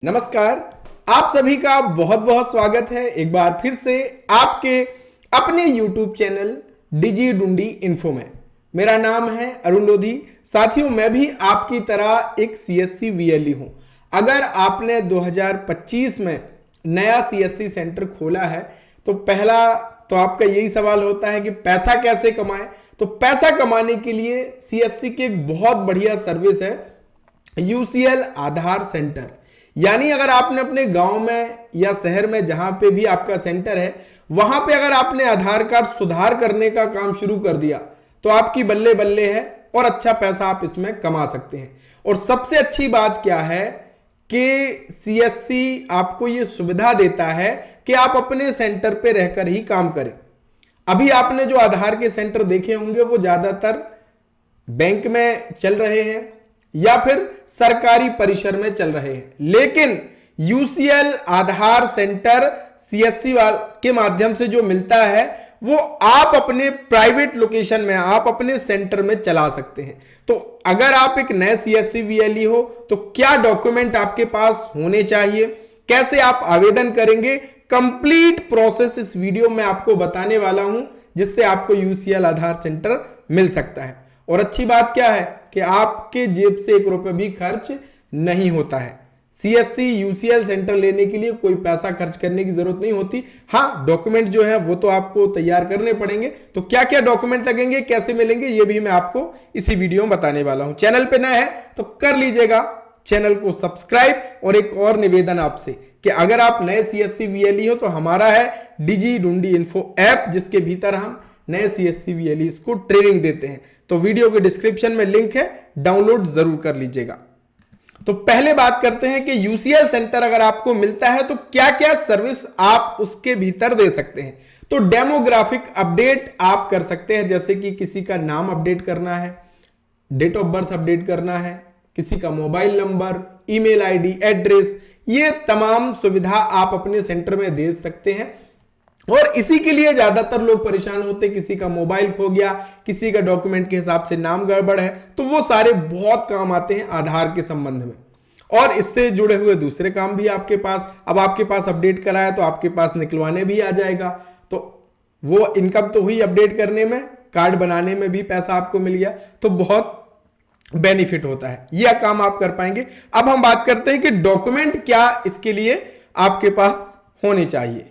नमस्कार। आप सभी का बहुत बहुत स्वागत है एक बार फिर से आपके अपने YouTube चैनल डिजी डुंडी इन्फो में। मेरा नाम है अरुण लोधी। साथियों, मैं भी आपकी तरह एक CSC VLE हूं। अगर आपने 2025 में नया CSC सेंटर खोला है तो पहला तो आपका यही सवाल होता है कि पैसा कैसे कमाएं। तो पैसा कमाने के लिए CSC की एक बहुत बढ़िया सर्विस है UCL आधार सेंटर। यानी अगर आपने अपने गांव में या शहर में जहां पे भी आपका सेंटर है वहां पे अगर आपने आधार कार्ड सुधार करने का काम शुरू कर दिया तो आपकी बल्ले बल्ले है और अच्छा पैसा आप इसमें कमा सकते हैं। और सबसे अच्छी बात क्या है कि CSC आपको यह सुविधा देता है कि आप अपने सेंटर पे रहकर ही काम करें। अभी आपने जो आधार के सेंटर देखे होंगे वो ज्यादातर बैंक में चल रहे हैं या फिर सरकारी परिसर में चल रहे हैं, लेकिन UCL आधार सेंटर CSC के माध्यम से जो मिलता है वो आप अपने प्राइवेट लोकेशन में, आप अपने सेंटर में चला सकते हैं। तो अगर आप एक नए CSC VLE हो तो क्या डॉक्यूमेंट आपके पास होने चाहिए, कैसे आप आवेदन करेंगे, कंप्लीट प्रोसेस इस वीडियो में आपको बताने वाला हूं, जिससे आपको UCL आधार सेंटर मिल सकता है। और अच्छी बात क्या है कि आपके जेब से एक रुपए भी खर्च नहीं होता है। CSC UCL सेंटर लेने के लिए कोई पैसा खर्च करने की जरूरत नहीं होती। हाँ, डॉक्यूमेंट जो है वो तो आपको तैयार करने पड़ेंगे। तो क्या क्या डॉक्यूमेंट लगेंगे, कैसे मिलेंगे, ये भी मैं आपको इसी वीडियो में बताने वाला हूं। चैनल पे नया है तो कर लीजिएगा चैनल को सब्सक्राइब। और एक और निवेदन आपसे कि अगर आप नए CSC VLE हो तो हमारा है डिजी डुंडी इन्फो ऐप, जिसके भीतर हम नए CSC VLE को ट्रेनिंग देते हैं। तो वीडियो के डिस्क्रिप्शन में लिंक है, डाउनलोड जरूर कर लीजिएगा। तो पहले बात करते हैं कि UCL सेंटर अगर आपको मिलता है तो क्या क्या सर्विस आप उसके भीतर दे सकते हैं। तो डेमोग्राफिक अपडेट आप कर सकते हैं, जैसे कि किसी का नाम अपडेट करना है, डेट ऑफ बर्थ अपडेट करना है, किसी का mobile number, email ID, address, ये तमाम सुविधा आप अपने सेंटर में दे सकते हैं। और इसी के लिए ज्यादातर लोग परेशान होते हैं, किसी का मोबाइल खो गया, किसी का डॉक्यूमेंट के हिसाब से नाम गड़बड़ है, तो वो सारे बहुत काम आते हैं आधार के संबंध में। और इससे जुड़े हुए दूसरे काम भी आपके पास, अब आपके पास अपडेट कराया तो आपके पास निकलवाने भी आ जाएगा। तो वो इनकम तो हुई अपडेट करने में, कार्ड बनाने में भी पैसा आपको मिल गया, तो बहुत बेनिफिट होता है। यह काम आप कर पाएंगे। अब हम बात करते हैं कि डॉक्यूमेंट क्या इसके लिए आपके पास होने चाहिए।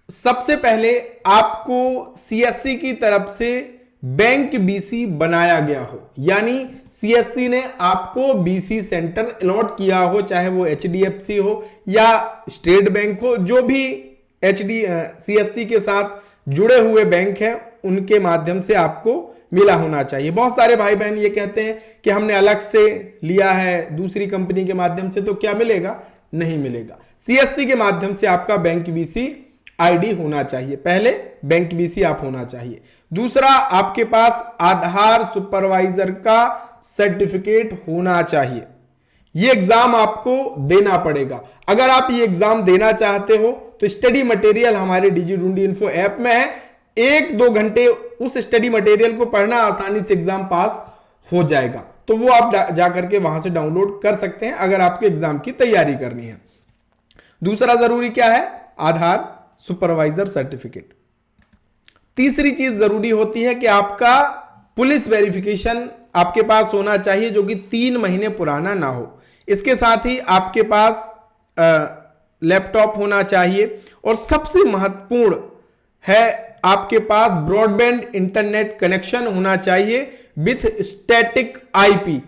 सबसे पहले आपको CSC की तरफ से बैंक BC बनाया गया हो, यानी CSC ने आपको BC सेंटर अलॉट किया हो, चाहे वो HDFC हो या स्टेट बैंक हो, जो भी CSC के साथ जुड़े हुए बैंक हैं उनके माध्यम से आपको मिला होना चाहिए। बहुत सारे भाई बहन ये कहते हैं कि हमने अलग से लिया है दूसरी कंपनी के माध्यम से, तो क्या मिलेगा? नहीं मिलेगा। CSC के माध्यम से आपका बैंक BC ID होना चाहिए। पहले बैंक BC आप होना चाहिए। दूसरा, आपके पास आधार सुपरवाइजर का सर्टिफिकेट होना चाहिए। ये एग्जाम आपको देना पड़ेगा। अगर आप ये एग्जाम देना चाहते हो तो स्टडी मटेरियल हमारे डिजी डुंडी इन्फो ऐप में है। 1-2 घंटे उस स्टडी मटेरियल को पढ़ना, आसानी से एग्जाम पास हो जाएगा। तो वो आप जाकर के वहां से डाउनलोड कर सकते हैं अगर आपके एग्जाम की तैयारी करनी है। दूसरा जरूरी क्या है? आधार सुपरवाइजर सर्टिफिकेट। तीसरी चीज जरूरी होती है कि आपका पुलिस वेरिफिकेशन आपके पास होना चाहिए, जो कि 3 महीने पुराना ना हो। इसके साथ ही आपके पास लैपटॉप होना चाहिए। और सबसे महत्वपूर्ण है, आपके पास ब्रॉडबैंड इंटरनेट कनेक्शन होना चाहिए विथ स्टैटिक IP।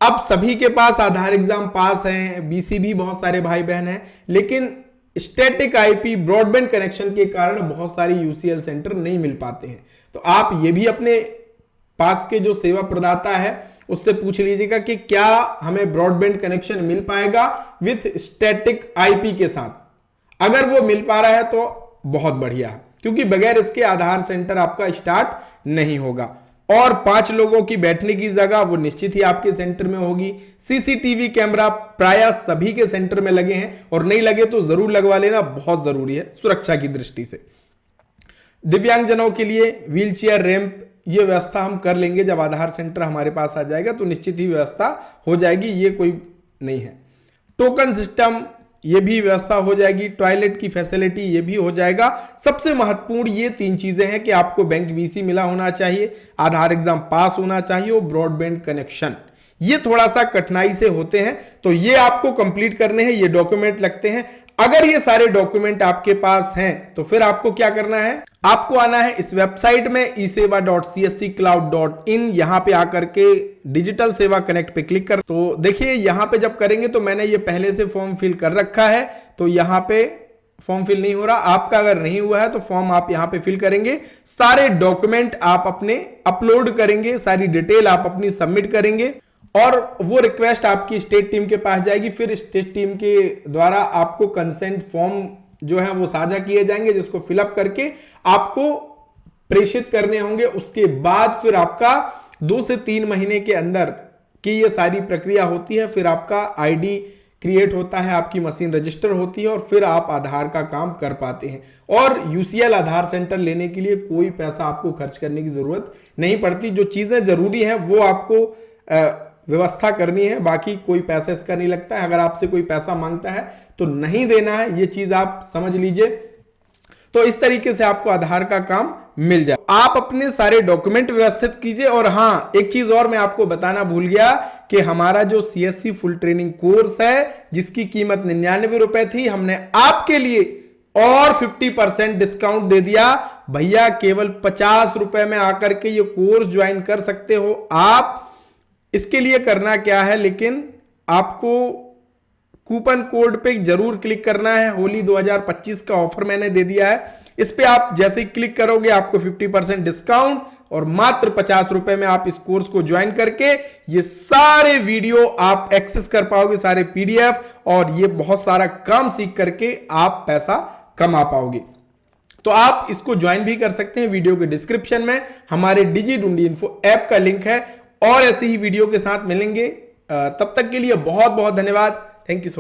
अब सभी के पास आधार एग्जाम पास हैं, BC भी बहुत सारे भाई बहन हैं, लेकिन स्टैटिक IP ब्रॉडबैंड कनेक्शन के कारण बहुत सारी UCL सेंटर नहीं मिल पाते हैं। तो आप ये भी अपने पास के जो सेवा प्रदाता है उससे पूछ लीजिएगा कि क्या हमें ब्रॉडबैंड कनेक्शन मिल पाएगा विथ स्टैटिक IP के साथ। अगर वो मिल पा रहा है तो बहुत बढ़िया है, क्योंकि बगैर इसके आधार सेंटर आपका स्टार्ट नहीं होगा। और 5 लोगों की बैठने की जगह वो निश्चित ही आपके सेंटर में होगी। CCTV कैमरा प्राय सभी के सेंटर में लगे हैं, और नहीं लगे तो जरूर लगवा लेना, बहुत जरूरी है सुरक्षा की दृष्टि से। दिव्यांगजनों के लिए व्हील चेयर, रैंप, ये व्यवस्था हम कर लेंगे। जब आधार सेंटर हमारे पास आ जाएगा तो निश्चित ही व्यवस्था हो जाएगी, ये कोई नहीं है। टोकन सिस्टम ये भी व्यवस्था हो जाएगी, टॉयलेट की फैसिलिटी ये भी हो जाएगा। सबसे महत्वपूर्ण ये 3 चीजें हैं कि आपको बैंक बीसी मिला होना चाहिए, आधार एग्जाम पास होना चाहिए और ब्रॉडबैंड कनेक्शन। ये थोड़ा सा कठिनाई से होते हैं, तो ये आपको कंप्लीट करने हैं, ये डॉक्यूमेंट लगते हैं। अगर ये सारे डॉक्यूमेंट आपके पास हैं तो फिर आपको क्या करना है, आपको आना है इस वेबसाइट में eseva.csccloud.in। यहां पे आकर के डिजिटल सेवा कनेक्ट पे क्लिक कर, तो देखिए यहां पे जब करेंगे तो मैंने ये पहले से फॉर्म फिल कर रखा है, तो यहां पे फॉर्म फिल नहीं हो रहा। आपका अगर नहीं हुआ है तो फॉर्म आप यहां पे फिल करेंगे, सारे डॉक्यूमेंट आप अपने अपलोड करेंगे, सारी डिटेल आप अपनी सबमिट करेंगे और वो रिक्वेस्ट आपकी स्टेट टीम के पास जाएगी। फिर स्टेट टीम के द्वारा आपको कंसेंट फॉर्म जो है वो साझा किए जाएंगे, जिसको फिलअप करके आपको प्रेषित करने होंगे। उसके बाद फिर आपका 2 से 3 महीने के अंदर की ये सारी प्रक्रिया होती है। फिर आपका आईडी क्रिएट होता है, आपकी मशीन रजिस्टर होती है और फिर आप आधार का काम कर पाते हैं। और यूसीएल आधार सेंटर लेने के लिए कोई पैसा आपको खर्च करने की जरूरत नहीं पड़ती। जो चीजें जरूरी हैं वो आपको व्यवस्था करनी है, बाकी कोई पैसा इसका नहीं लगता है। अगर आपसे कोई पैसा मांगता है तो नहीं देना है, ये चीज आप समझ लीजिए। तो इस तरीके से आपको आधार का काम मिल जाए। आप अपने सारे डॉक्यूमेंट व्यवस्थित कीजिए। और हाँ, एक चीज और मैं आपको बताना भूल गया कि हमारा जो सीएससी फुल ट्रेनिंग कोर्स है, जिसकी कीमत 99 रुपए थी, हमने आपके लिए और 50% डिस्काउंट दे दिया। भैया केवल 50 रुपए में आकर के ये कोर्स ज्वाइन कर सकते हो आप। इसके लिए करना क्या है, लेकिन आपको कूपन कोड पे जरूर क्लिक करना है। होली 2025 का ऑफर मैंने दे दिया है, इस पे आप जैसे ही क्लिक करोगे आपको 50% डिस्काउंट और मात्र 50 रुपए में आप इस कोर्स को ज्वाइन करके ये सारे वीडियो आप एक्सेस कर पाओगे, सारे पीडीएफ, और ये बहुत सारा काम सीख करके आप पैसा कमा पाओगे। तो आप इसको ज्वाइन भी कर सकते हैं। वीडियो के डिस्क्रिप्शन में हमारे डिजी डुंडी इन्फो ऐप का लिंक है और ऐसे ही वीडियो के साथ मिलेंगे। तब तक के लिए बहुत बहुत धन्यवाद। Thank you.